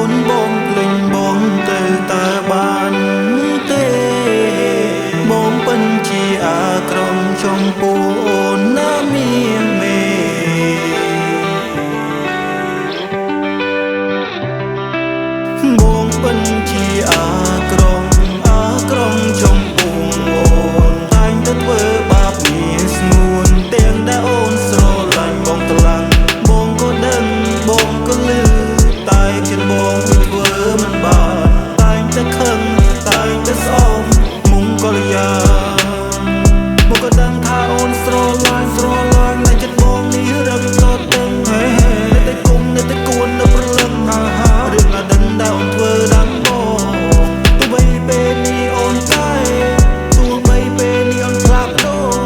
នបងលេងបងទៅតើបានទេបងពិនជាអាក្រមចំពោះអូនណាមីមេបងពិនជាអាក្រមចំពោះអូនតែងតែធ្វើបាបមានស្ងួនទាំងដែលអូនស្រឡាញ់បងត្រឡាំងបងក៏ដឹងបងក៏លឺតែចិត្តបងធ្វើមិនបានតែងតែខឹងតែងតែស្អប់មុំក៏លយ៉ាបងក៏ដឹងថាអូនស្រឡាញ់តែចិត្តបងនេះរឹងតតឹងហេនៅតែគុំនៅតែគួននៅព្រលឹមរឿងអាដិនដែលអូនធ្វើដល់បងទោះបីពេលនេះអូនតែទោះបីពេលនេះអូនផ្លាស់ប្ដូរ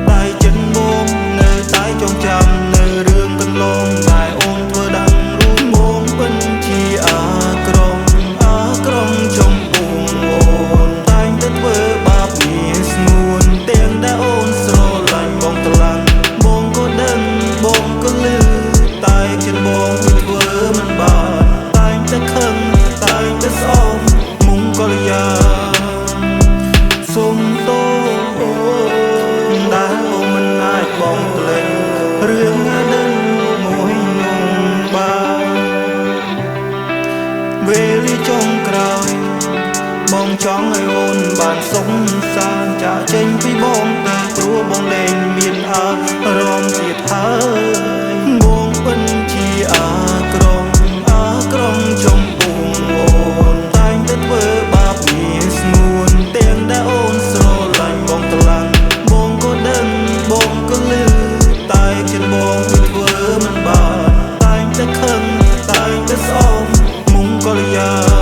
តែចិត្តបងនៅតែចងចាំនៅរឿងកន្លងដែលអូនធ្វើដល់រូបបងពិនជាអាក្រមចំពោះអូនតែងតែធ្វើបាបមានស្ងួនទាំងដែលអូនស្រឡាញ់បងត្រឡាំងបងក៏ដឹងបងក៏លឺតែចិត្តបងធ្វើមិនបានតែងតែខឹងតែងតែស្អប់មុំក៏លយ៉ាសុំទោសដែលបងមិនអាចបងភ្លេចរឿងអាដិនមួយនោះបានវេលាចុងក្រោយបងចង់ឲ្យអូនបានសុខសាន្តចាកចេញពីបងទៅព្រោះបងលែងមានអារម្មណ៍ទៀតហើយបងពិនជាអាក្រមចំពោះអូនតែងតែធ្វើបាបមានស្ងួនទាំងដែលអូនស្រឡាញ់បងត្រឡាំងបងក៏ដឹងបងក៏លឺតែចិត្តបងធ្វើមិនបានតែងតែខឹងតែងតែស្អប់មុំក៏លយ៉ា